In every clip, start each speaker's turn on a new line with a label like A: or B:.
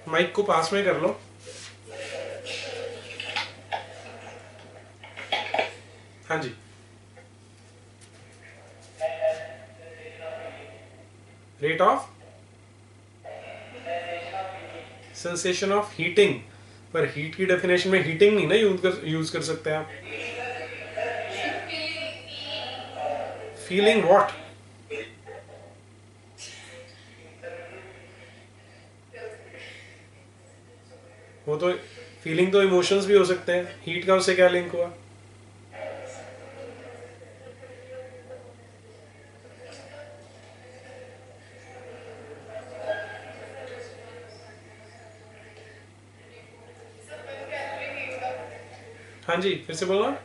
A: Mic को पास में कर लो। हाँ जी, rate of sensation of heating, पर हीट की डेफिनेशन में हीटिंग नहीं ना यूज कर सकते आप। Feeling what? वो तो फीलिंग तो इमोशंस भी हो सकते हैं, हीट का उससे क्या लिंक हुआ? हाँ जी, फिर से बोलना।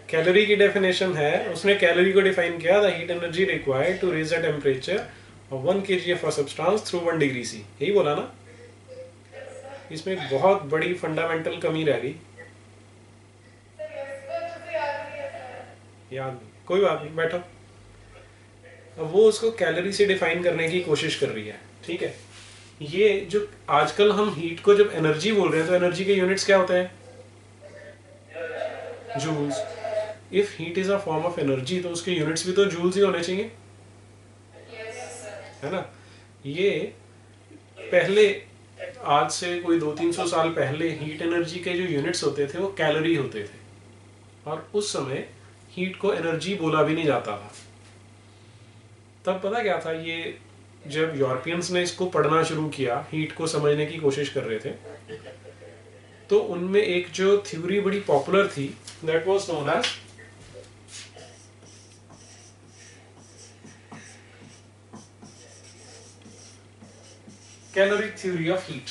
A: कैलोरी की डेफिनेशन है, उसने कैलोरी को डिफाइन किया, the heat energy required to raise the temperature of 1 kg of a substance through 1 degree C. यही बोला ना? इसमें एक बहुत बड़ी फंडामेंटल कमी रह गई। याद नहीं, कोई बात नहीं, बैठो। अब वो उसको कैलोरी से डिफाइन करने की कोशिश कर रही है, ठीक है। ये जो आजकल हम हीट को जब एनर्जी बोल रहे हैं, तो एनर्जी के यूनिट्स क्या होते हैं? Joules. If heat is a form of energy, तो उसके यूनिट्स भी तो जूल्स ही होने चाहिए, है ना। ये पहले, आज से कोई 200-300 साल पहले हीट एनर्जी के जो यूनिट्स होते थे वो कैलोरी होते थे, और उस समय हीट को एनर्जी बोला भी नहीं जाता था। तब पता क्या था, ये जब यूरोपियंस ने इसको पढ़ना शुरू किया, हीट को समझने की कोशिश कर रहे थे, तो उनमें एक जो थ्योरी बड़ी पॉपुलर थी, that was known as caloric theory of heat.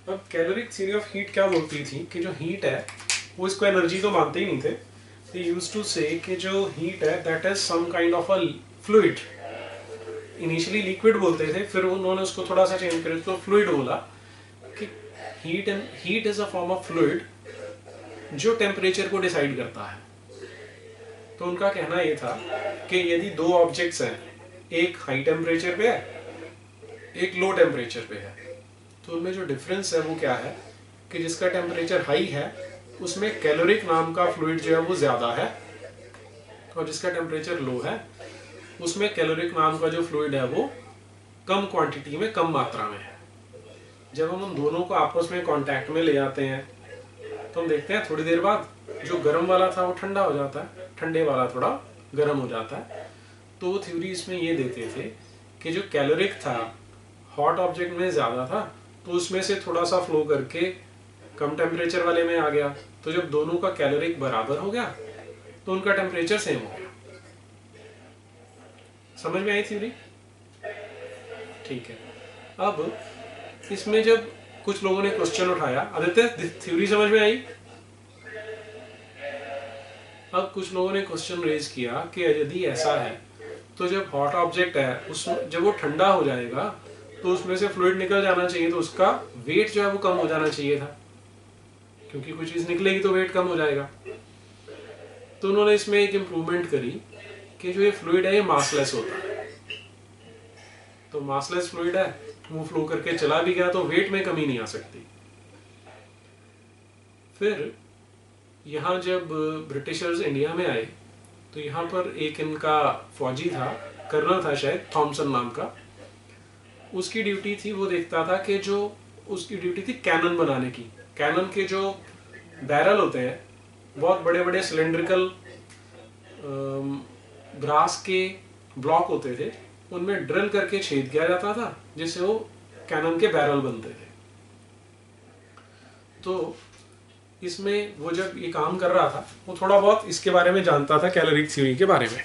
A: अब कैलोरिक थ्योरी ऑफ हीट क्या बोलती थी कि जो हीट है वो इसको एनर्जी तो मानते ही नहीं थे। दे यूज्ड टू से कि जो हीट है that is some kind of a fluid. Initially liquid बोलते थे, फिर उन्होंने उसको थोड़ा सा चेंज कर तो फ्लूइड बोला कि heat is a form of fluid जो टेम्परेचर को डिसाइड करता है। तो उनका कहना ये था कि यदि दो ऑब्जेक्ट्स हैं, एक हाई टेम्परेचर पे है, एक लो टेम्परेचर पे है, तो उनमें जो डिफरेंस है वो क्या है कि जिसका टेम्परेचर हाई है उसमें कैलोरिक नाम का फ्लूइड जो है वो ज्यादा है, और जिसका टेम्परेचर लो है उसमें कैलोरिक नाम का जो फ्लूइड है वो कम क्वांटिटी में, कम मात्रा में है। जब हम उन दोनों को आपस में कांटेक्ट में ले आते हैं तो हम देखते हैं थोड़ी देर बाद जो गर्म वाला था वो ठंडा हो जाता है, ठंडे वाला थोड़ा गर्म हो जाता है। तो वो थ्योरी इसमें ये देते थे कि जो कैलोरिक था हॉट ऑब्जेक्ट में ज्यादा था, तो उसमें से थोड़ा सा फ्लो करके कम टेम्परेचर वाले में आ गया, तो जब दोनों का कैलोरिक बराबर हो गया तो उनका टेम्परेचर सेम हो गया। समझ में आई थ्योरी? ठीक है। अब इसमें जब कुछ लोगों ने क्वेश्चन उठाया, आदित्य थ्योरी समझ में आई? अब कुछ लोगों ने क्वेश्चन रेज किया कि यदि ऐसा है तो जब हॉट ऑब्जेक्ट है उसमें जब वो ठंडा हो जाएगा तो उसमें से फ्लूइड निकल जाना चाहिए, तो उसका वेट जो है वो कम हो जाना चाहिए था, क्योंकि कोई चीज निकलेगी तो वेट कम हो जाएगा। तो उन्होंने इसमें एक इम्प्रूवमेंट करी कि जो ये फ्लूइड है ये मासलेस होता है। तो मासलेस फ्लूइड है, वो फ्लो करके चला भी गया तो वेट में कमी नहीं आ सकती। फिर यहाँ जब ब्रिटिशर्स इंडिया में आए तो यहाँ पर एक इनका फौजी था, कर्नल था शायद, थॉमसन नाम का। उसकी ड्यूटी थी, वो देखता था कि जो उसकी ड्यूटी थी कैनन बनाने की। कैनन के जो बैरल होते हैं बहुत बड़े बड़े सिलेंड्रिकल ब्रास के ब्लॉक होते थे, उनमें ड्रिल करके छेद किया जाता था जिससे वो कैनन के बैरल बनते थे। तो इसमें वो जब ये काम कर रहा था वो थोड़ा बहुत इसके बारे में जानता था, कैलोरिक थ्योरी के बारे में।